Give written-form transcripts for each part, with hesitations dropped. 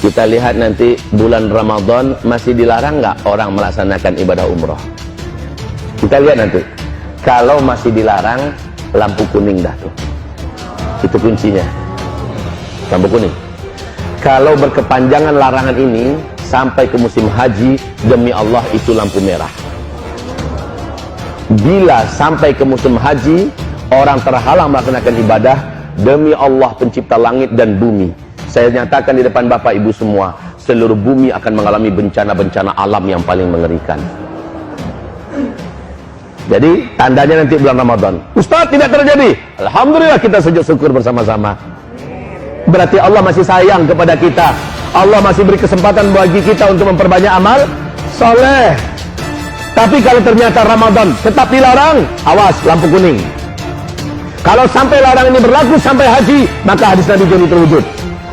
Kita lihat nanti bulan Ramadan masih dilarang nggak orang melaksanakan ibadah umroh? Kita lihat nanti. Kalau masih dilarang, lampu kuning dah tuh. Itu kuncinya. Lampu kuning. Kalau berkepanjangan larangan ini sampai ke musim haji, demi Allah itu lampu merah. Bila sampai ke musim haji, orang terhalang melaksanakan ibadah, demi Allah pencipta langit dan bumi, saya nyatakan di depan Bapak Ibu semua, seluruh bumi akan mengalami bencana-bencana alam yang paling mengerikan. Jadi tandanya nanti bulan Ramadan. Ustaz, tidak terjadi. Alhamdulillah, kita sujud syukur bersama-sama. Berarti Allah masih sayang kepada kita. Allah masih beri kesempatan bagi kita untuk memperbanyak amal soleh. Tapi kalau ternyata Ramadan tetap dilarang, awas, lampu kuning. Kalau sampai larang ini berlaku sampai haji, maka hadis Nabi jadi terwujud.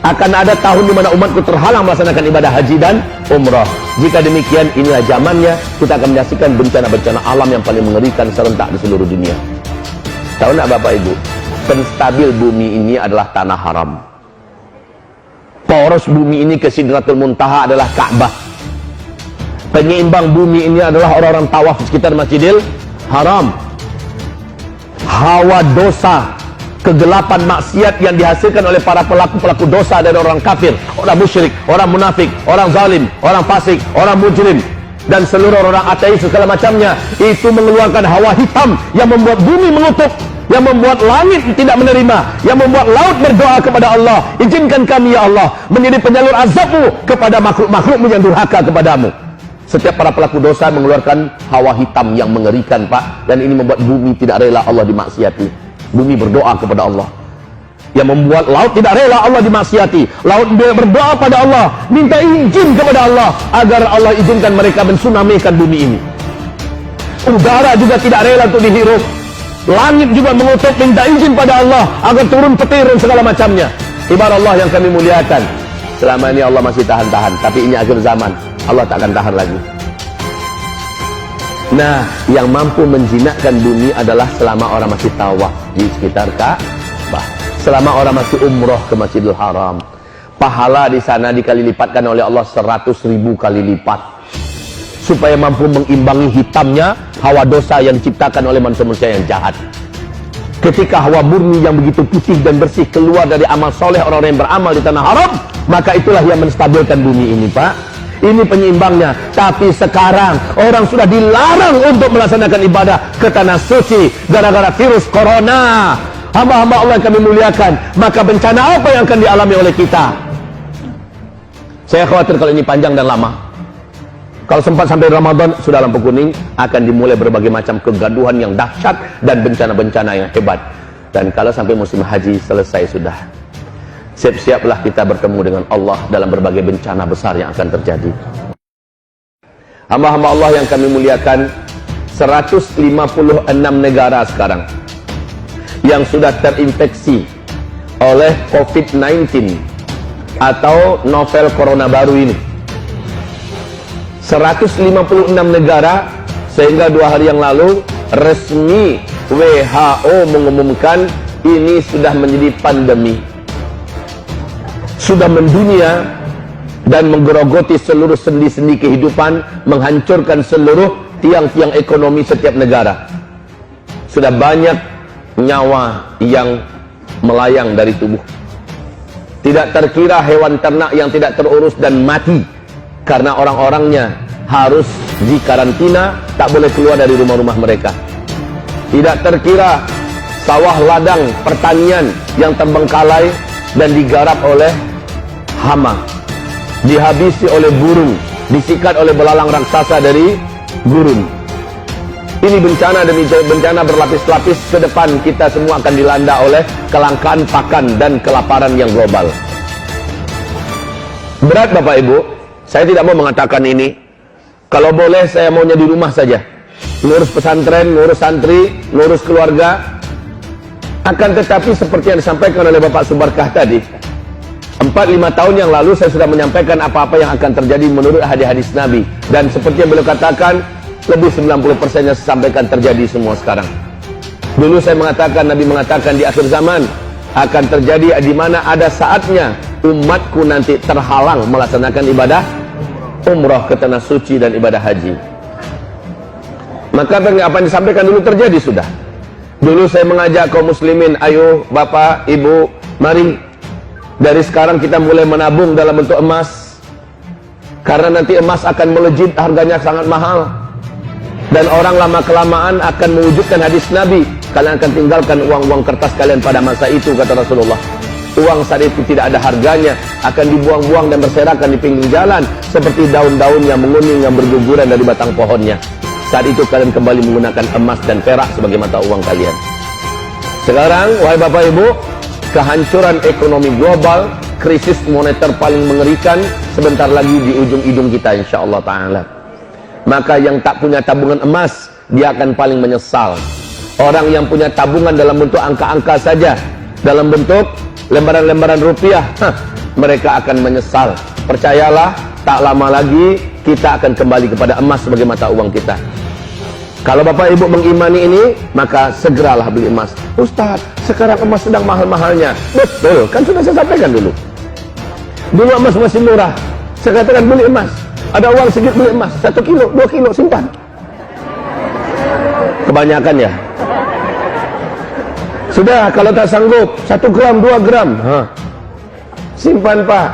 Akan ada tahun di mana umatku terhalang melaksanakan ibadah haji dan umrah. Jika demikian, inilah zamannya kita akan menyaksikan bencana-bencana alam yang paling mengerikan serentak di seluruh dunia. Tahu nak Bapak Ibu, penstabil bumi ini adalah tanah haram. Poros bumi ini ke Sidratul Muntaha adalah Ka'bah. Penyeimbang bumi ini adalah orang-orang tawaf di sekitar Masjidil Haram. Hawa dosa, kegelapan maksiat yang dihasilkan oleh para pelaku-pelaku dosa dari orang kafir, orang musyrik, orang munafik, orang zalim, orang fasik, orang mujrim, dan seluruh orang ateis segala macamnya, itu mengeluarkan hawa hitam yang membuat bumi mengutuk, yang membuat langit tidak menerima, yang membuat laut berdoa kepada Allah, izinkan kami ya Allah menjadi penyalur azabmu kepada makhluk-makhlukmu yang durhaka kepadamu. Setiap para pelaku dosa mengeluarkan hawa hitam yang mengerikan, Pak, dan ini membuat bumi tidak rela Allah dimaksiati. Bumi berdoa kepada Allah, yang membuat laut tidak rela Allah dimaksiati. Laut berdoa pada Allah, minta izin kepada Allah agar Allah izinkan mereka mensunamikan bumi ini. Udara juga tidak rela untuk dihirup. Langit juga mengutuk, minta izin pada Allah agar turun petir dan segala macamnya. Ibarat Allah yang kami muliakan, selama ini Allah masih tahan-tahan, tapi ini akhir zaman, Allah tak akan tahan lagi. Nah, yang mampu menjinakkan bumi adalah selama orang masih tawaf di sekitar Ka'bah, selama orang masih umroh ke Masjidil Haram. Pahala di sana dikali lipatkan oleh Allah 100.000 kali lipat, supaya mampu mengimbangi hitamnya hawa dosa yang diciptakan oleh manusia-manusia yang jahat. Ketika hawa murni yang begitu putih dan bersih keluar dari amal soleh orang-orang yang beramal di tanah haram, maka itulah yang menstabilkan bumi ini, Pak. Ini penyeimbangnya. Tapi sekarang orang sudah dilarang untuk melaksanakan ibadah ke tanah suci gara-gara virus corona. Hamba-hamba Allah yang kami muliakan, maka bencana apa yang akan dialami oleh kita? Saya khawatir kalau ini panjang dan lama. Kalau sempat sampai Ramadan, sudah lampu kuning, akan dimulai berbagai macam kegaduhan yang dahsyat dan bencana-bencana yang hebat. Dan kalau sampai musim haji selesai sudah, siap-siaplah kita bertemu dengan Allah dalam berbagai bencana besar yang akan terjadi. Hamba-hamba Allah yang kami muliakan, 156 negara sekarang yang sudah terinfeksi oleh COVID-19 atau novel corona baru ini. 156 negara, sehingga 2 hari yang lalu resmi WHO mengumumkan ini sudah menjadi pandemi, sudah mendunia dan menggerogoti seluruh sendi-sendi kehidupan, menghancurkan seluruh tiang-tiang ekonomi setiap negara. Sudah banyak nyawa yang melayang dari tubuh. Tidak terkira hewan ternak yang tidak terurus dan mati karena orang-orangnya harus dikarantina, tak boleh keluar dari rumah-rumah mereka. Tidak terkira sawah ladang pertanian yang terbengkalai dan digarap oleh hama, dihabisi oleh burung, disikat oleh belalang raksasa dari gurun. Ini bencana demi bencana berlapis-lapis. Ke depan kita semua akan dilanda oleh kelangkaan pakan dan kelaparan yang global. Berat Bapak Ibu, saya tidak mau mengatakan ini. Kalau boleh saya maunya di rumah saja, ngurus pesantren, ngurus santri, ngurus keluarga. Akan tetapi seperti yang disampaikan oleh Bapak Subarkah tadi, 4-5 tahun yang lalu saya sudah menyampaikan apa-apa yang akan terjadi menurut hadis-hadis Nabi. Dan seperti yang beliau katakan, lebih 90% yang saya sampaikan terjadi semua sekarang. Dulu saya mengatakan, Nabi mengatakan di akhir zaman akan terjadi di mana ada saatnya umatku nanti terhalang melaksanakan ibadah umrah ke tanah suci dan ibadah haji. Maka apa yang disampaikan dulu terjadi sudah. Dulu saya mengajak kaum muslimin, ayo bapak, ibu, mari dari sekarang kita mulai menabung dalam bentuk emas. Karena nanti emas akan melejit, harganya sangat mahal. Dan orang lama-kelamaan akan mewujudkan hadis Nabi, kalian akan tinggalkan uang-uang kertas kalian pada masa itu, kata Rasulullah. Uang saat itu tidak ada harganya, akan dibuang-buang dan berserakan di pinggir jalan seperti daun-daun yang menguning yang berguguran dari batang pohonnya. Saat itu kalian kembali menggunakan emas dan perak sebagai mata uang kalian. Sekarang, wahai bapak ibu, kehancuran ekonomi global, krisis moneter paling mengerikan sebentar lagi di ujung hidung kita, insyaallah ta'ala. Maka yang tak punya tabungan emas, dia akan paling menyesal. Orang yang punya tabungan dalam bentuk angka-angka saja, dalam bentuk lembaran-lembaran rupiah, mereka akan menyesal. Percayalah, tak lama lagi kita akan kembali kepada emas sebagai mata uang kita. Kalau bapak ibu mengimani ini, maka segeralah beli emas. Ustaz, sekarang emas sedang mahal-mahalnya. Betul, kan sudah saya sampaikan dulu. Dulu emas masih murah. Saya katakan beli emas. Ada uang sedikit beli emas, 1 kilo, 2 kilo, simpan. Kebanyakan ya. Sudah, kalau tak sanggup 1 gram, 2 gram, simpan pak.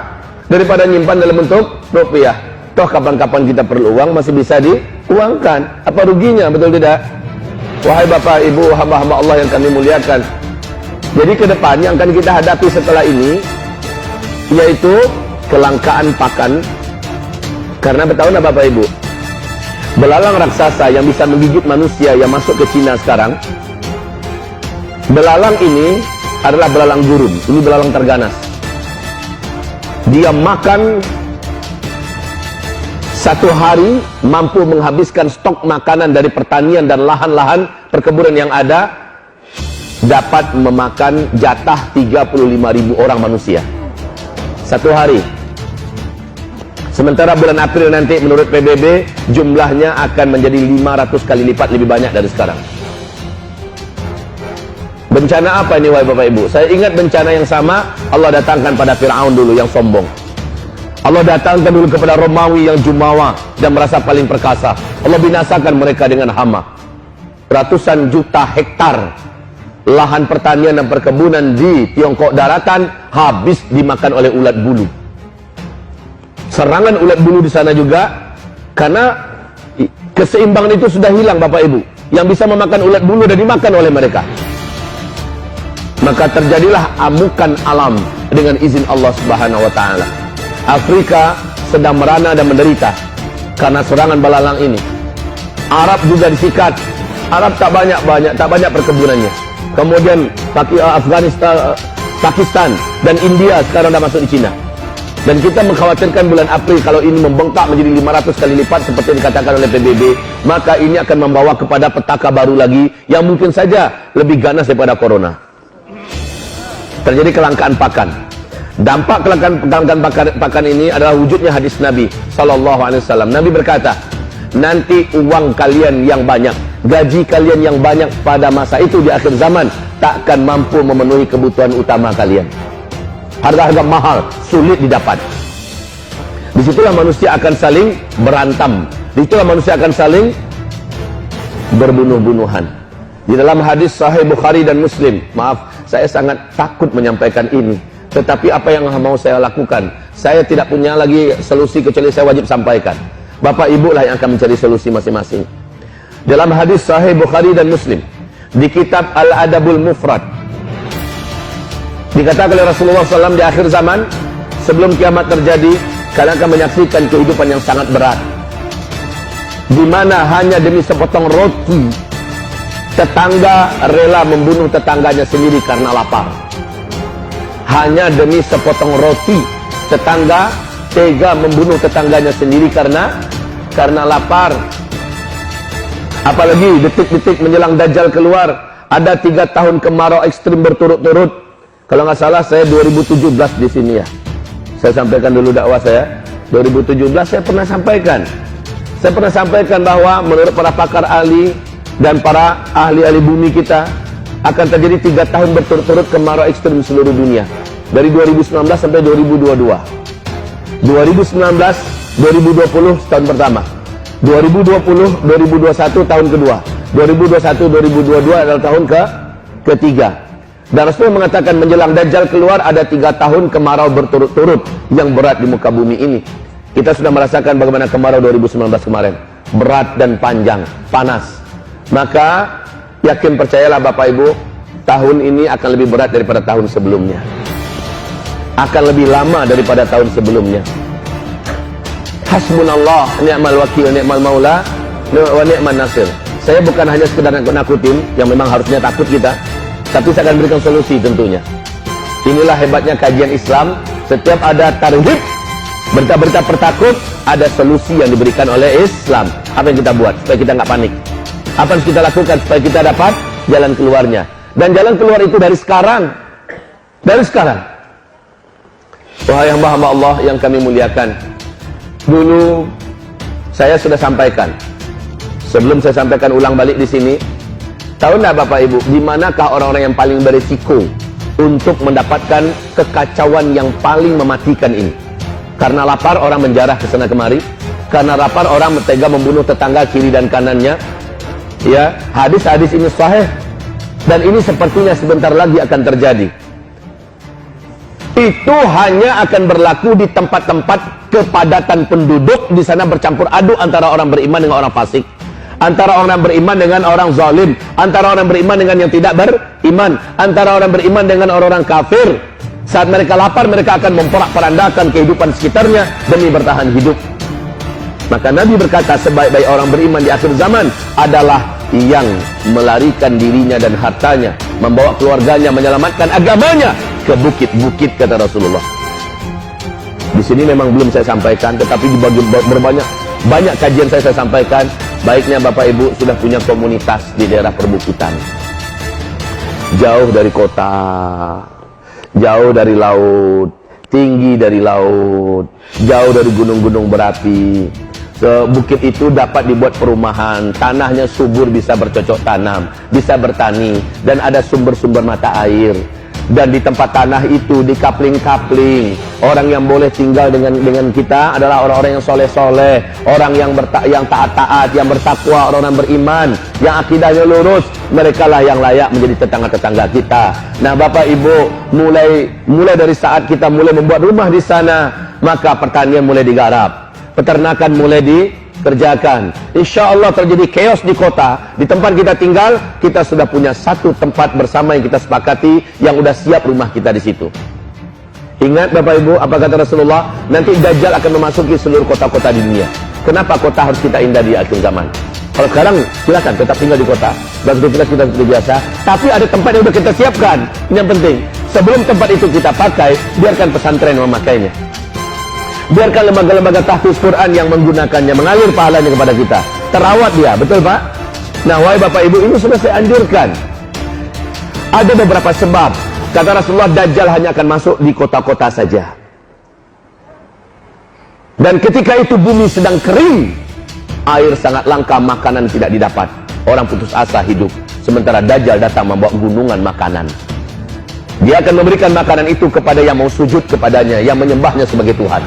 Daripada nyimpan dalam bentuk rupiah. Toh kapan-kapan kita perlu uang masih bisa diuangkan. Apa ruginya, betul tidak? Wahai bapak, ibu, hamba-hamba Allah yang kami muliakan. Jadi ke depan yang akan kita hadapi setelah ini, yaitu kelangkaan pakan. Karena bertahun bapak ibu, belalang raksasa yang bisa menggigit manusia yang masuk ke Cina sekarang. Belalang ini adalah belalang jurun. Ini belalang terganas. Dia makan satu hari mampu menghabiskan stok makanan dari pertanian dan lahan-lahan perkebunan yang ada, dapat memakan jatah 35.000 orang manusia satu hari. Sementara bulan April nanti menurut PBB jumlahnya akan menjadi 500 kali lipat lebih banyak dari sekarang. Bencana apa ini wahai bapak ibu? Saya ingat bencana yang sama Allah datangkan pada Fir'aun dulu yang sombong. Allah datangkan dulu kepada Romawi yang jumawa dan merasa paling perkasa. Allah binasakan mereka dengan hama. Ratusan juta hektar lahan pertanian dan perkebunan di Tiongkok daratan habis dimakan oleh ulat bulu. Serangan ulat bulu di sana juga, karena keseimbangan itu sudah hilang bapak ibu. Yang bisa memakan ulat bulu dan dimakan oleh mereka. Maka terjadilah amukan alam dengan izin Allah Subhanahu wa taala. Afrika sedang merana dan menderita karena serangan belalang ini. Arab juga disikat. Arab tak banyak perkebunannya. Kemudian Afghanistan, Pakistan dan India sekarang dah masuk di Cina. Dan kita mengkhawatirkan bulan April kalau ini membengkak menjadi 500 kali lipat seperti yang dikatakan oleh PBB, maka ini akan membawa kepada petaka baru lagi yang mungkin saja lebih ganas daripada corona. Terjadi kelangkaan pakan. Dampak kelangkaan pakan ini adalah wujudnya hadis Nabi sallallahu alaihi wasallam. Nabi berkata, nanti uang kalian yang banyak, gaji kalian yang banyak pada masa itu di akhir zaman takkan mampu memenuhi kebutuhan utama kalian. Harga-harga mahal sulit didapat. Disitulah manusia akan saling berantam. Disitulah manusia akan saling berbunuh-bunuhan. Di dalam hadis Sahih Bukhari dan Muslim, maaf, saya sangat takut menyampaikan ini. Tetapi apa yang mau saya lakukan? Saya tidak punya lagi solusi kecuali saya wajib sampaikan. Bapak ibu lah yang akan mencari solusi masing-masing. Dalam hadis Sahih Bukhari dan Muslim, di kitab Al-Adabul Mufrad, dikatakan oleh Rasulullah SAW di akhir zaman, sebelum kiamat terjadi, kalian akan menyaksikan kehidupan yang sangat berat, di mana hanya demi sepotong roti, tetangga rela membunuh tetangganya sendiri karena lapar. Hanya demi sepotong roti, tetangga tega membunuh tetangganya sendiri karena lapar. Apalagi detik-detik menjelang Dajjal keluar, ada 3 tahun kemarau ekstrim berturut-turut. Kalau nggak salah saya 2017 di sini ya. Saya sampaikan dulu dakwah saya. 2017 saya pernah sampaikan. Saya pernah sampaikan bahwa menurut para pakar ahli dan para ahli-ahli bumi kita akan terjadi 3 tahun berturut-turut kemarau ekstrim di seluruh dunia. Dari 2019 sampai 2022. 2019, 2020 tahun pertama. 2020, 2021 tahun kedua. 2021, 2022 adalah tahun ketiga. Dan Rasulullah mengatakan menjelang Dajjal keluar ada 3 tahun kemarau berturut-turut yang berat di muka bumi ini. Kita sudah merasakan bagaimana kemarau 2019 kemarin. Berat dan panjang, panas. Maka yakin percayalah Bapak Ibu, tahun ini akan lebih berat daripada tahun sebelumnya. Akan lebih lama daripada tahun sebelumnya. Hasbunallah, ni'mal wakil, ni'mal maula, wa ni'man nasir. Saya bukan hanya sekedar nakutin, yang memang harusnya takut kita, tapi saya akan berikan solusi tentunya. Inilah hebatnya kajian Islam. Setiap ada tarhib, berita-berita pertakut, ada solusi yang diberikan oleh Islam. Apa yang kita buat supaya kita nggak panik? Apa yang kita lakukan supaya kita dapat jalan keluarnya? Dan jalan keluar itu dari sekarang. Dari sekarang. Wahai hamba-hamba Allah yang kami muliakan, dulu saya sudah sampaikan. Sebelum saya sampaikan ulang balik di sini, tahu nggak Bapak Ibu, di manakah orang-orang yang paling berisiko untuk mendapatkan kekacauan yang paling mematikan ini? Karena lapar orang menjarah ke sana kemari, karena lapar orang tega membunuh tetangga kiri dan kanannya. Ya, hadis-hadis ini sahih dan ini sepertinya sebentar lagi akan terjadi. Itu hanya akan berlaku di tempat-tempat kepadatan penduduk, di sana bercampur aduk antara orang beriman dengan orang fasik, antara orang beriman dengan orang zalim, antara orang beriman dengan yang tidak beriman, antara orang beriman dengan orang-orang kafir. Saat mereka lapar, mereka akan memporak-porandakan kehidupan sekitarnya demi bertahan hidup. Maka Nabi berkata, sebaik-baik orang beriman di akhir zaman adalah yang melarikan dirinya dan hartanya, membawa keluarganya, menyelamatkan agamanya ke bukit-bukit, kata Rasulullah. Di sini memang belum saya sampaikan, tetapi di banyak kajian saya sampaikan. Baiknya Bapak Ibu sudah punya komunitas di daerah perbukitan, jauh dari kota, jauh dari laut, tinggi dari laut, jauh dari gunung-gunung berapi. Bukit itu dapat dibuat perumahan, tanahnya subur, bisa bercocok tanam, bisa bertani, dan ada sumber-sumber mata air. Dan di tempat tanah itu dikapling-kapling. Orang yang boleh tinggal dengan kita adalah orang-orang yang soleh-soleh, orang yang taat-taat, yang bertakwa, orang-orang beriman, yang akidahnya lurus. Mereka lah yang layak menjadi tetangga-tetangga kita. Nah Bapak Ibu, mulai dari saat kita mulai membuat rumah di sana, maka pertanian mulai digarap, peternakan mulai dikerjakan. Insya Allah terjadi chaos di kota. Di tempat kita tinggal, kita sudah punya satu tempat bersama yang kita sepakati, yang udah siap rumah kita di situ. Ingat Bapak Ibu, apa kata Rasulullah? Nanti Dajjal akan memasuki seluruh kota-kota di dunia. Kenapa kota harus kita indah di akhir zaman? Kalau sekarang silakan tetap tinggal di kota, beraktivitas kita seperti biasa, tapi ada tempat yang sudah kita siapkan. Ini yang penting. Sebelum tempat itu kita pakai, biarkan pesantren memakainya. Biarkan lembaga-lembaga tahfiz Quran yang menggunakannya, mengalir pahalanya kepada kita. Terawat dia, betul Pak? Nah, wahai Bapak Ibu, ini sudah saya anjurkan. Ada beberapa sebab. Kata Rasulullah, Dajjal hanya akan masuk di kota-kota saja. Dan ketika itu bumi sedang kering, air sangat langka, makanan tidak didapat. Orang putus asa hidup. Sementara Dajjal datang membawa gunungan makanan. Dia akan memberikan makanan itu kepada yang mau sujud kepadanya, yang menyembahnya sebagai Tuhan.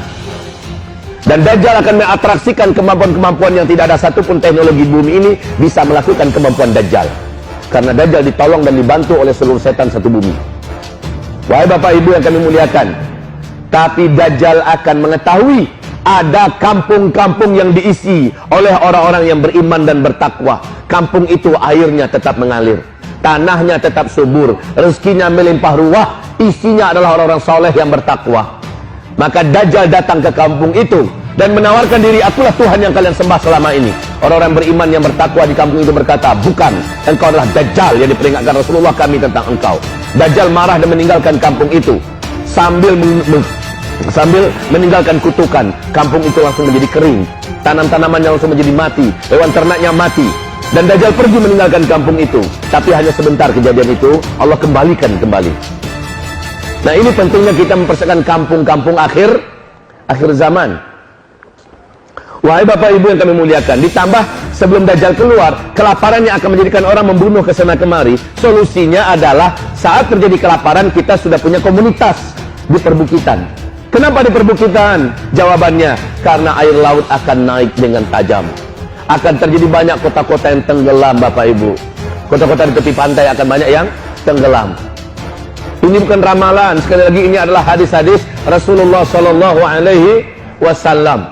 Dan Dajjal akan mengatraksikan kemampuan-kemampuan yang tidak ada satupun teknologi bumi ini bisa melakukan kemampuan Dajjal. Karena Dajjal ditolong dan dibantu oleh seluruh setan satu bumi. Wahai Bapak Ibu yang kami muliakan, tapi Dajjal akan mengetahui ada kampung-kampung yang diisi oleh orang-orang yang beriman dan bertakwa. Kampung itu airnya tetap mengalir, tanahnya tetap subur, rezekinya melimpah ruah, isinya adalah orang-orang soleh yang bertakwa. Maka Dajjal datang ke kampung itu dan menawarkan diri, akulah Tuhan yang kalian sembah selama ini. Orang-orang beriman yang bertakwa di kampung itu berkata, bukan, engkau adalah Dajjal yang diperingatkan Rasulullah kami tentang engkau. Dajjal marah dan meninggalkan kampung itu sambil meninggalkan kutukan. Kampung itu langsung menjadi kering, tanam-tanamannya langsung menjadi mati, hewan ternaknya mati. Dan Dajjal pergi meninggalkan kampung itu. Tapi hanya sebentar kejadian itu, Allah kembalikan kembali. Nah, ini pentingnya kita mempersiapkan kampung-kampung akhir zaman. Wahai Bapak Ibu yang kami muliakan, ditambah sebelum Dajjal keluar, kelaparan yang akan menjadikan orang membunuh ke sana kemari. Solusinya adalah saat terjadi kelaparan, kita sudah punya komunitas. di perbukitan. Kenapa di perbukitan? Jawabannya, karena air laut akan naik dengan tajam. Akan terjadi banyak kota-kota yang tenggelam, Bapak Ibu. Kota-kota di tepi pantai akan banyak yang tenggelam. Ini bukan ramalan, sekali lagi ini adalah hadis-hadis Rasulullah Sallallahu Alaihi Wasallam.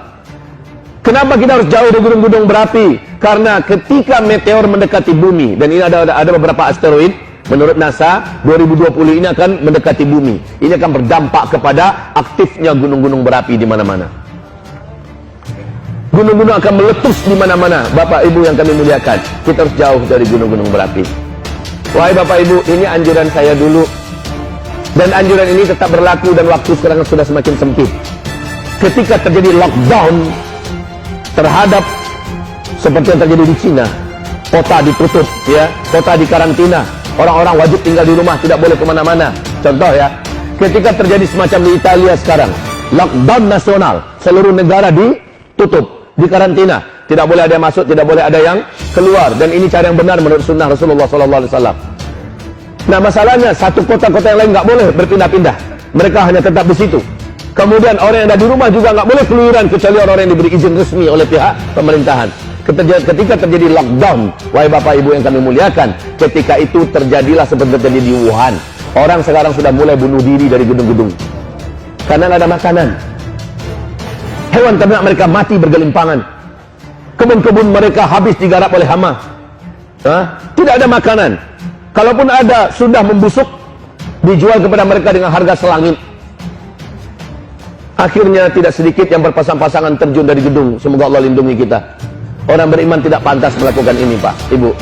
Kenapa kita harus jauh dari gunung-gunung berapi? Karena ketika meteor mendekati bumi, dan ini ada beberapa asteroid, menurut NASA 2020 ini akan mendekati bumi. Ini akan berdampak kepada aktifnya gunung-gunung berapi di mana-mana. Gunung-gunung akan meletus di mana-mana. Bapak Ibu yang kami muliakan, kita harus jauh dari gunung-gunung berapi. Wahai Bapak Ibu, ini anjuran saya dulu. Dan anjuran ini tetap berlaku dan waktu sekarang sudah semakin sempit. Ketika terjadi lockdown terhadap seperti yang terjadi di Cina, kota ditutup, ya, kota dikarantina, orang-orang wajib tinggal di rumah, tidak boleh kemana-mana. Contoh ya, ketika terjadi semacam di Italia sekarang, lockdown nasional, seluruh negara ditutup, dikarantina, tidak boleh ada yang masuk, tidak boleh ada yang keluar, dan ini cara yang benar menurut sunnah Rasulullah SAW. Nah masalahnya, satu kota-kota yang lain nggak boleh berpindah-pindah, mereka hanya tetap di situ. Kemudian orang yang ada di rumah juga nggak boleh keluyuran kecuali orang yang diberi izin resmi oleh pihak pemerintahan. Ketika terjadi lockdown, wahai Bapak Ibu yang kami muliakan, ketika itu terjadilah seperti terjadi di Wuhan. Orang sekarang sudah mulai bunuh diri dari gedung-gedung karena nggak ada makanan. Hewan ternak mereka mati bergelimpangan. Kebun-kebun mereka habis digarap oleh hama. Tidak ada makanan. Kalaupun ada, sudah membusuk, dijual kepada mereka dengan harga selangit. Akhirnya tidak sedikit yang berpasang-pasangan terjun dari gedung. Semoga Allah lindungi kita. Orang beriman tidak pantas melakukan ini, Pak, Ibu.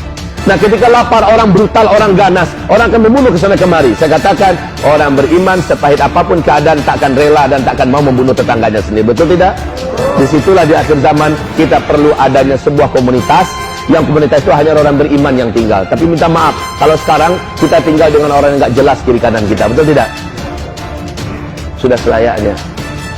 Nah, ketika lapar, orang brutal, orang ganas, orang akan membunuh kesana kemari. Saya katakan, orang beriman sepahit apapun keadaan tak akan rela dan tak akan mau membunuh tetangganya sendiri. Betul tidak? Disitulah di akhir zaman kita perlu adanya sebuah komunitas, yang komunitas itu hanya orang beriman yang tinggal. Tapi minta maaf, kalau sekarang kita tinggal dengan orang yang nggak jelas kiri kanan kita. Betul tidak? Sudah selayaknya.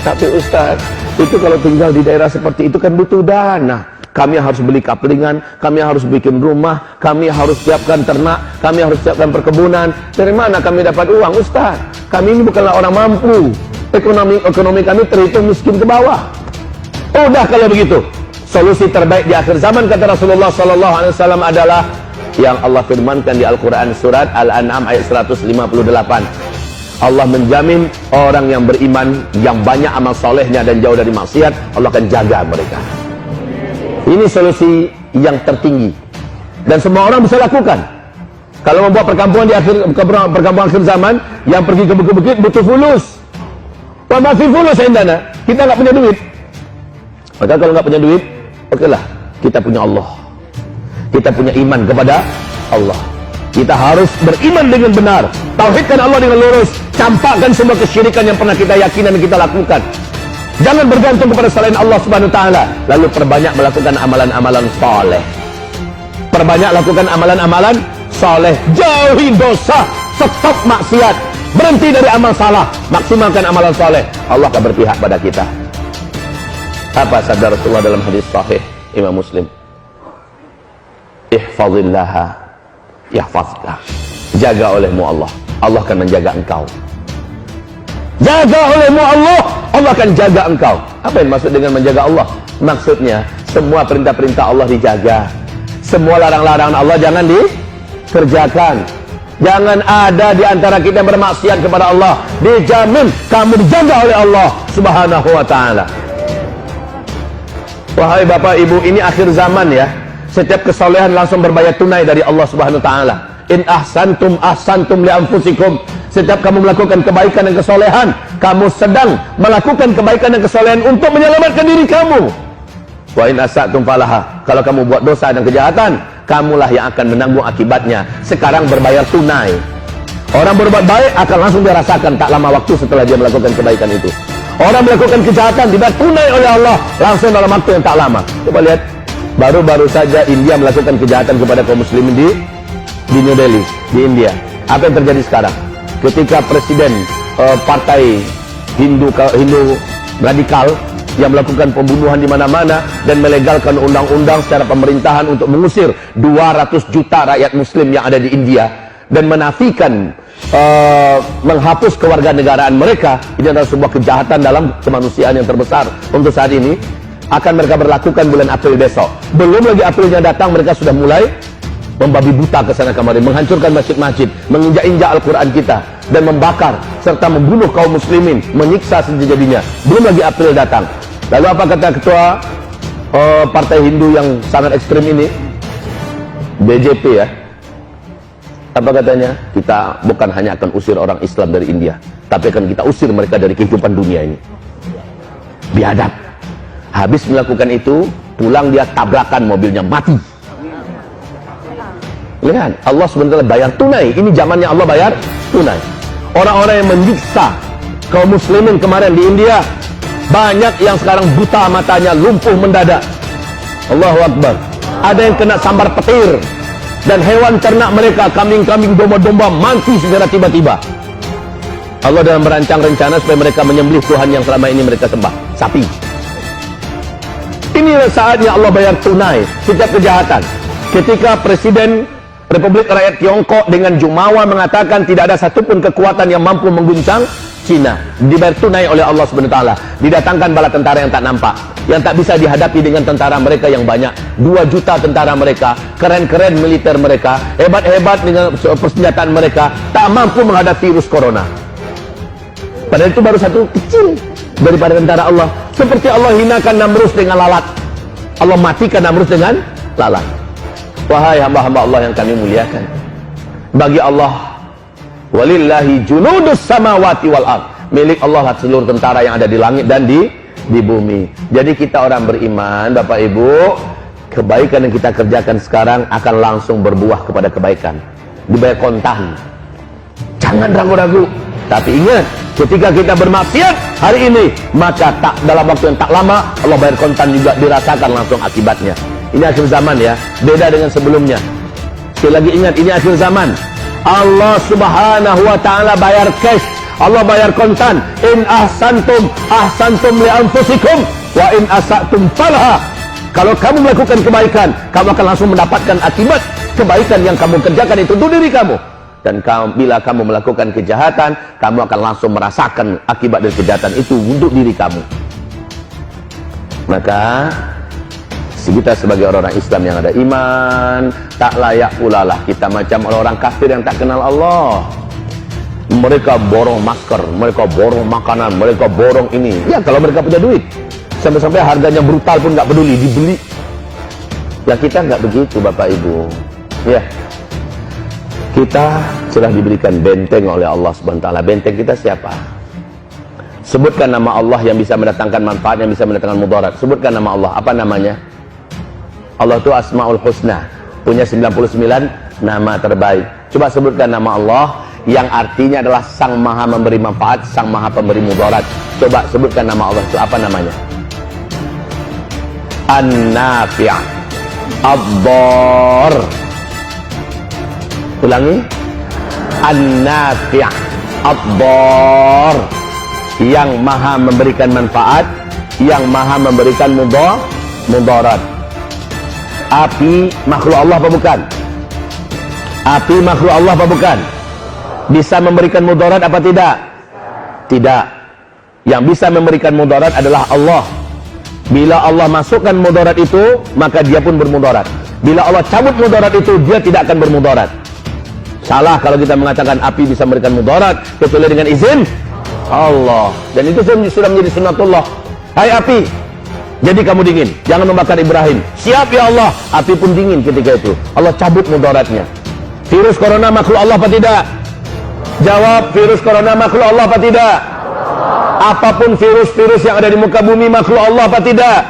Tapi Ustaz, itu kalau tinggal di daerah seperti itu kan butuh dana. Kami harus beli kaplingan, kami harus bikin rumah, kami harus siapkan ternak, kami harus siapkan perkebunan. Dari mana kami dapat uang, Ustaz? Kami ini bukanlah orang mampu. Ekonomi kami terhitung miskin ke bawah. Udah kalau begitu, solusi terbaik di akhir zaman kata Rasulullah SAW adalah yang Allah firmankan di Al-Quran surat Al-An'am ayat 158. Allah menjamin orang yang beriman, yang banyak amal solehnya dan jauh dari maksiat, Allah akan jaga mereka. Ini solusi yang tertinggi dan semua orang bisa lakukan. Kalau membuat perkampungan di perkampungan akhir zaman, yang pergi ke bukit-bukit butuh fulus. Wah, masih fulus endana, kita nggak punya duit. Maka kalau nggak punya duit, okelah, kita punya Allah. Kita punya iman kepada Allah. Kita harus beriman dengan benar, tauhidkan Allah dengan lurus, campakkan semua kesyirikan yang pernah kita yakini dan kita lakukan. Jangan bergantung kepada selain Allah Subhanahu wa taala. Lalu perbanyak melakukan amalan-amalan saleh. Perbanyak lakukan amalan-amalan saleh. Jauhi dosa, stop maksiat. Berhenti dari amal salah, maksimalkan amalan saleh. Allah akan berpihak pada kita. Apa sabda Rasulullah dalam hadis sahih Imam Muslim? Ihfazillaha yahfazka. Jaga olehmu Allah, Allah akan menjaga engkau. Jaga olehmu Allah, Allah akan jaga engkau. Apa yang maksud dengan menjaga Allah? Maksudnya semua perintah-perintah Allah dijaga, semua larang-larangan Allah jangan dikerjakan. Jangan ada di antara kita yang bermaksiat kepada Allah. Dijamin kamu dijaga oleh Allah Subhanahu wa taala. Wahai Bapak Ibu, ini akhir zaman ya. Setiap kesolehan langsung berbayar tunai dari Allah Subhanahu wa taala. In ahsantum ahsantum li anfusikum. Setiap kamu melakukan kebaikan dan kesolehan, kamu sedang melakukan kebaikan dan kesolehan untuk menyelamatkan diri kamu. Wa in asatum falaha. Kalau kamu buat dosa dan kejahatan, kamulah yang akan menanggung akibatnya. Sekarang berbayar tunai. Orang berbuat baik akan langsung dirasakan tak lama waktu setelah dia melakukan kebaikan itu. Orang melakukan kejahatan dibayar tunai oleh Allah langsung dalam waktu yang tak lama. Coba lihat, baru-baru saja India melakukan kejahatan kepada kaum muslimin di New Delhi, di India. Apa yang terjadi sekarang? Ketika presiden partai Hindu radikal yang melakukan pembunuhan di mana-mana dan melegalkan undang-undang secara pemerintahan untuk mengusir 200 juta rakyat muslim yang ada di India dan menafikan menghapus kewarganegaraan mereka, ini adalah sebuah kejahatan dalam kemanusiaan yang terbesar untuk saat ini. Akan mereka berlakukan bulan April besok. Belum lagi Aprilnya datang, mereka sudah mulai membabi buta ke sana kemari, menghancurkan masjid-masjid, menginjak-injak Al-Quran kita, dan membakar serta membunuh kaum muslimin, menyiksa sejadinya. Belum lagi April datang. Lalu apa kata ketua partai Hindu yang sangat ekstrim ini, BJP ya, apa katanya? Kita bukan hanya akan usir orang Islam dari India, tapi akan kita usir mereka dari kehidupan dunia ini. Biadab. Habis melakukan itu, pulang dia tabrakan mobilnya, mati. Lihat, Allah sebenarnya bayar tunai. Ini zamannya Allah bayar tunai. Orang-orang yang menyiksa kaum muslimin kemarin di India, banyak yang sekarang buta matanya, lumpuh mendadak. Allahu Akbar. Ada yang kena sambar petir, dan hewan ternak mereka, kambing-kambing, domba-domba, mati secara tiba-tiba. Allah dalam merancang rencana supaya mereka menyembelih Tuhan yang selama ini mereka sembah, sapi. Inilah saatnya Allah bayar tunai setiap kejahatan. Ketika Presiden Republik Rakyat Tiongkok dengan jumawa mengatakan tidak ada satupun kekuatan yang mampu mengguncang Cina, dibayar tunai oleh Allah SWT. Didatangkan bala tentara yang tak nampak, yang tak bisa dihadapi dengan tentara mereka yang banyak. 2 juta tentara mereka, keren-keren militer mereka, hebat-hebat dengan persenjataan mereka, tak mampu menghadapi virus corona. Padahal itu baru satu kecil daripada tentara Allah. Seperti Allah hinakan Namrus dengan lalat, Allah matikan Namrus dengan lalat. Wahai hamba-hamba Allah yang kami muliakan, bagi Allah, walillahi junudus samawati wal ard, milik Allah lah seluruh tentara yang ada di langit dan di bumi. Jadi kita orang beriman, Bapak Ibu, kebaikan yang kita kerjakan sekarang akan langsung berbuah kepada kebaikan, dibayar kontan. Jangan ragu-ragu. Tapi ingat, ketika kita bermaksiat hari ini, maka tak dalam waktu yang tak lama Allah bayar kontan juga, dirasakan langsung akibatnya. Ini akhir zaman ya, beda dengan sebelumnya. Sekali lagi ingat, ini akhir zaman. Allah Subhanahu wa taala bayar cash, Allah bayar kontan. In ahsantum ahsantum li anfusikum wa in asatum falaha. Kalau kamu melakukan kebaikan, kamu akan langsung mendapatkan akibat kebaikan yang kamu kerjakan itu untuk diri kamu. Dan bila kamu melakukan kejahatan, kamu akan langsung merasakan akibat dari kejahatan itu untuk diri kamu. Maka kita sebagai orang-orang Islam yang ada iman, tak layak pula lah kita macam orang kafir yang tak kenal Allah. Mereka borong masker, mereka borong makanan, mereka borong ini. Ya kalau mereka punya duit, sampai-sampai harganya brutal pun nggak peduli, dibeli. Ya kita nggak begitu, Bapak Ibu. Ya, kita sudah diberikan benteng oleh Allah SWT. Benteng kita siapa? Sebutkan nama Allah yang bisa mendatangkan manfaat, yang bisa mendatangkan mudarat. Sebutkan nama Allah. Apa namanya? Allah itu Asmaul Husna, punya 99 nama terbaik. Coba sebutkan nama Allah yang artinya adalah Sang Maha memberi manfaat, Sang Maha pemberi mudarat. Coba sebutkan nama Allah itu, apa namanya? An-Nafi', Ad-Dar. Ulangi. An-Nafi', Ad-Dar, yang maha memberikan manfaat, yang maha memberikan mudarat. Api makhluk Allah apa bukan? Api makhluk Allah apa bukan? Bisa memberikan mudarat apa tidak? Tidak. Yang bisa memberikan mudarat adalah Allah. Bila Allah masukkan mudarat itu, maka dia pun bermudarat. Bila Allah cabut mudarat itu, dia tidak akan bermudarat. Salah kalau kita mengatakan api bisa memberikan mudarat kecuali dengan izin Allah. Dan itu sudah menjadi sunnatullah. Hai api, jadi kamu dingin, jangan membakar Ibrahim. Siap ya Allah. Api pun dingin ketika itu. Allah cabut mudaratnya. Virus corona makhluk Allah apa tidak? Jawab, virus corona makhluk Allah apa tidak? Apapun virus-virus yang ada di muka bumi makhluk Allah apa tidak?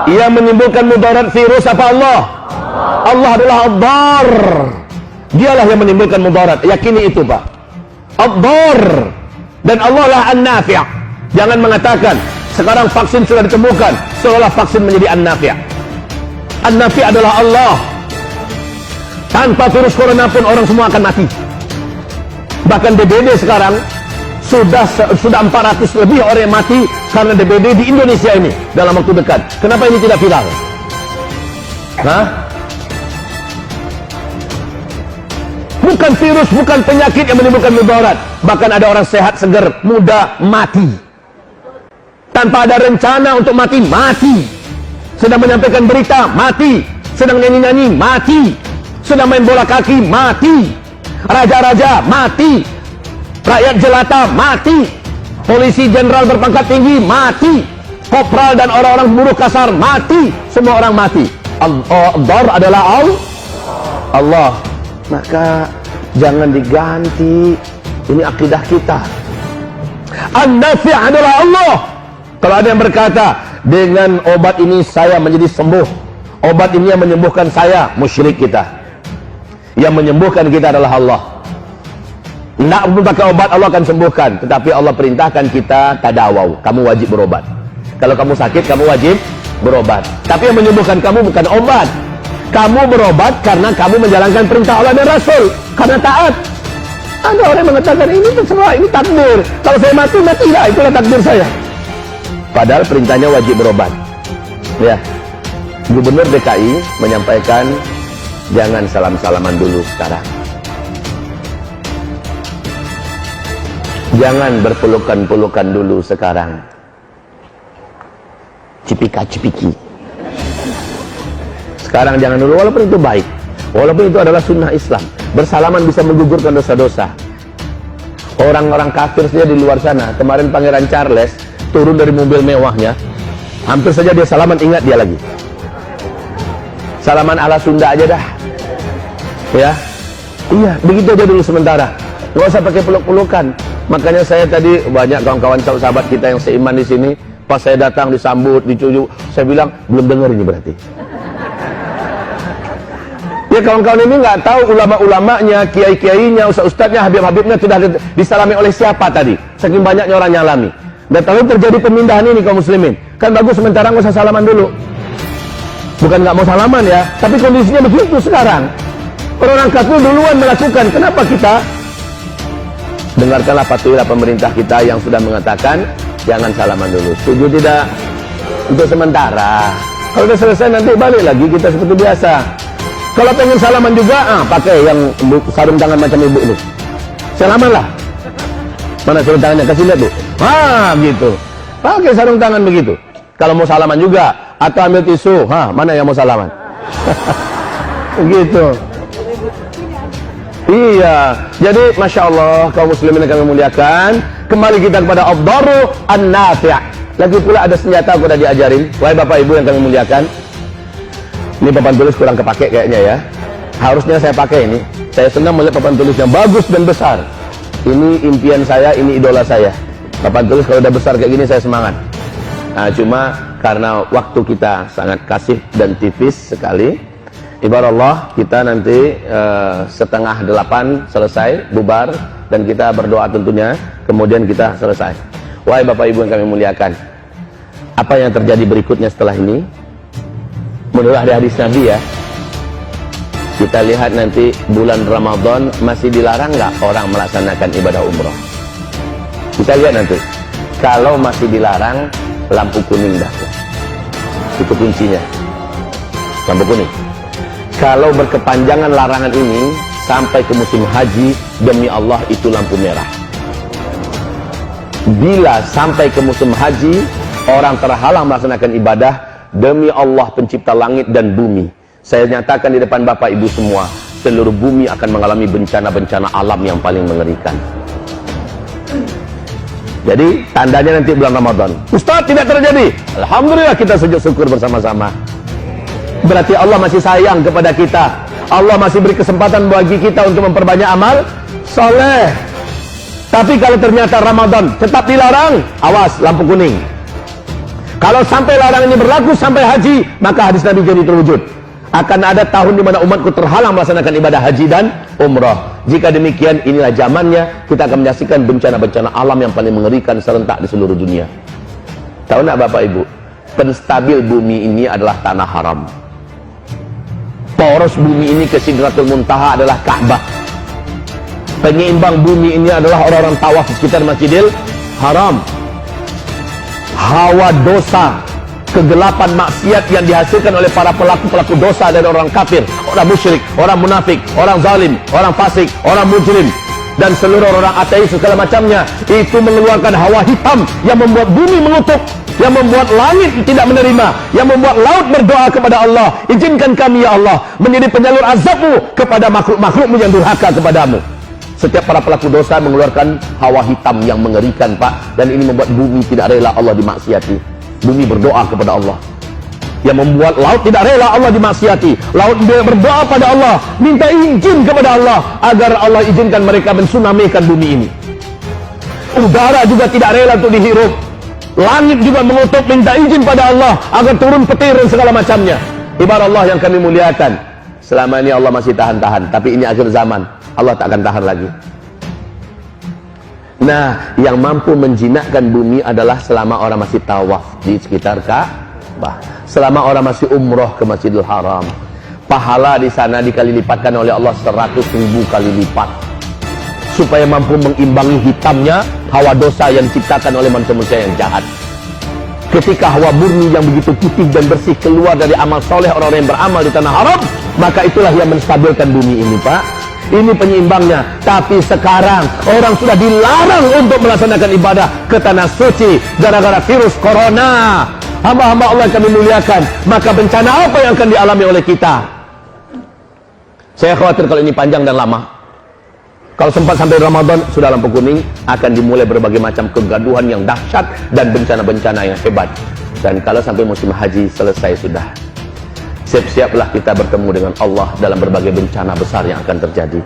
Ia menimbulkan mudarat virus apa Allah? Allah adalah Ad-Dar. Dialah yang menimbulkan mudarat. Yakini itu, Pak. Ad-Dar. Dan Allah lah An-Nafi'. Jangan mengatakan sekarang vaksin sudah ditemukan seolah vaksin menjadi An-Nafi'. An-Nafi' adalah Allah. Tanpa virus corona pun orang semua akan mati. Bahkan DBD sekarang sudah 400 lebih orang yang mati karena DBD di Indonesia ini dalam waktu dekat. Kenapa ini tidak viral? Hah? bukan virus, bukan penyakit yang menimbulkan mudarat. Bahkan ada orang sehat, segar, muda, mati. Tanpa ada rencana untuk mati, mati. Sedang menyampaikan berita, mati. Sedang nyanyi-nyanyi, mati. Sedang main bola kaki, mati. Raja-raja, mati. Rakyat jelata, mati. Polisi jenderal berpangkat tinggi, mati. Kopral dan orang-orang buruh kasar, mati. Semua orang mati. Ad-dar adalah Allah. Maka jangan diganti. Ini akidah kita. An-nafi' adalah Allah. Kalau ada yang berkata, dengan obat ini saya menjadi sembuh, obat ini yang menyembuhkan saya, musyrik kita. Yang menyembuhkan kita adalah Allah. Tidak perlu pakai obat, Allah akan sembuhkan. Tetapi Allah perintahkan kita tadawau, kamu wajib berobat. Kalau kamu sakit, kamu wajib berobat. Tapi yang menyembuhkan kamu bukan obat. Kamu berobat karena kamu menjalankan perintah Allah dan Rasul, karena taat. Ada orang yang mengatakan ini terserah, ini takdir. Kalau saya mati, matilah, itulah takdir saya. Padahal perintahnya wajib berobat. Ya, Gubernur DKI menyampaikan jangan salam-salaman dulu sekarang. Jangan berpelukan-pelukan dulu sekarang. Cipika-cipiki. Sekarang jangan dulu, walaupun itu baik. Walaupun itu adalah sunnah Islam. Bersalaman bisa menggugurkan dosa-dosa. Orang-orang kafir saja di luar sana. Kemarin Pangeran Charles turun dari mobil mewahnya. Hampir saja dia salaman, ingat dia lagi. Salaman ala Sunda aja dah. Ya. Iya, begitu aja dulu sementara. Nggak usah pakai peluk-pelukan. Makanya saya tadi, banyak kawan-kawan sahabat kita yang seiman di sini, pas saya datang disambut, dicujuk, saya bilang, belum dengar ini berarti. Ya, kawan-kawan ini nggak tahu ulama-ulamanya, kiai-kiainya, ustaz-ustaznya, habib-habibnya sudah disalami oleh siapa tadi. Saking banyaknya orang nyalami. Dan kalau terjadi pemindahan ini kaum muslimin, kan bagus sementara nggak usah salaman dulu. Bukan nggak mau salaman ya, tapi kondisinya begitu sekarang. Orang kafir duluan melakukan, kenapa kita? Dengarkanlah, patuhilah pemerintah kita yang sudah mengatakan jangan salaman dulu. Setuju tidak? Untuk sementara. Kalau sudah selesai nanti balik lagi kita seperti biasa. Kalau pengen salaman juga, pakai yang sarung tangan macam ibu ini. Salaman lah. Mana sarung tangannya? Kasih lihat, Bu. Gitu. Pakai sarung tangan begitu. Kalau mau salaman juga, atau ambil tisu. Mana yang mau salaman? Begitu. Iya. Jadi, Masya Allah, kaum muslimin yang kami muliakan, kembali kita kepada ad-daru an-nafi'. Lagi pula ada senjata aku udah diajarin. Wahai Bapak Ibu yang kami muliakan. Ini papan tulis kurang kepake kayaknya ya. Harusnya saya pakai ini. Saya senang melihat papan tulis yang bagus dan besar. Ini impian saya, ini idola saya. Papan tulis kalau udah besar kayak gini saya semangat. Nah, cuma karena waktu kita sangat kasih dan tipis sekali. Ibarat Allah, kita nanti 7:30 selesai, bubar, dan kita berdoa tentunya, kemudian kita selesai. Wahai Bapak Ibu yang kami muliakan, apa yang terjadi berikutnya setelah ini? Menurut hadis Nabi ya, kita lihat nanti bulan Ramadan masih dilarang nggak orang melaksanakan ibadah umroh? Kita lihat nanti. Kalau masih dilarang, lampu kuning dah. Itu kuncinya. Lampu kuning. Kalau berkepanjangan larangan ini sampai ke musim haji, demi Allah itu lampu merah. Bila sampai ke musim haji, orang terhalang melaksanakan ibadah, demi Allah pencipta langit dan bumi, saya nyatakan di depan Bapak Ibu semua, seluruh bumi akan mengalami bencana-bencana alam yang paling mengerikan. Jadi tandanya nanti bulan Ramadan. Ustaz, tidak terjadi. Alhamdulillah, kita sujud syukur bersama-sama. Berarti Allah masih sayang kepada kita. Allah masih beri kesempatan bagi kita untuk memperbanyak amal soleh. Tapi kalau ternyata Ramadan tetap dilarang, awas, lampu kuning. Kalau sampai larangan ini berlaku sampai haji, maka hadis Nabi jadi terwujud. Akan ada tahun di mana umatku terhalang melaksanakan ibadah haji dan umrah. Jika demikian, inilah zamannya kita akan menyaksikan bencana-bencana alam yang paling mengerikan serentak di seluruh dunia. Tahu nak Bapak Ibu? Penstabil bumi ini adalah tanah haram. Poros bumi ini ke Sidratul Muntaha adalah Ka'bah. Penyeimbang bumi ini adalah orang-orang tawaf di sekitar Masjidil Haram. Hawa dosa kegelapan maksiat yang dihasilkan oleh para pelaku-pelaku dosa dari orang kafir, orang musyrik, orang munafik, orang zalim, orang fasik, orang mujrim, dan seluruh orang ateis segala macamnya, itu mengeluarkan hawa hitam yang membuat bumi mengutuk, yang membuat langit tidak menerima, yang membuat laut berdoa kepada Allah, izinkan kami ya Allah menjadi penyalur azabmu kepada makhluk-makhlukmu yang durhaka kepadamu. Setiap para pelaku dosa mengeluarkan hawa hitam yang mengerikan, Pak, dan ini membuat bumi tidak rela Allah dimaksiati. Bumi berdoa kepada Allah, yang membuat laut tidak rela Allah dimaksiati. Laut berdoa pada Allah, minta izin kepada Allah agar Allah izinkan mereka mensunamikan bumi ini. Udara juga tidak rela untuk dihirup. Langit juga mengutuk, minta izin pada Allah agar turun petir dan segala macamnya. Ibarat Allah yang kami muliakan, selama ini Allah masih tahan-tahan, tapi ini akhir zaman, Allah tak akan tahan lagi. Nah, yang mampu menjinakkan bumi adalah selama orang masih tawaf di sekitar Ka'bah, selama orang masih umroh ke Masjidil Haram. Pahala di sana dikali lipatkan oleh Allah 100.000 kali lipat, supaya mampu mengimbangi hitamnya hawa dosa yang diciptakan oleh manusia-manusia yang jahat. Ketika hawa murni yang begitu putih dan bersih keluar dari amal soleh orang-orang yang beramal di tanah haram, maka itulah yang menstabilkan bumi ini, Pak. Ini penyeimbangnya. Tapi sekarang orang sudah dilarang untuk melaksanakan ibadah ke tanah suci gara-gara virus corona. Hamba-hamba Allah yang kami muliakan, maka bencana apa yang akan dialami oleh kita? Saya khawatir kalau ini panjang dan lama. Kalau sempat sampai Ramadan, sudah lampu kuning, akan dimulai berbagai macam kegaduhan yang dahsyat dan bencana-bencana yang hebat. Dan kalau sampai musim haji selesai sudah, siap-siaplah kita bertemu dengan Allah dalam berbagai bencana besar yang akan terjadi.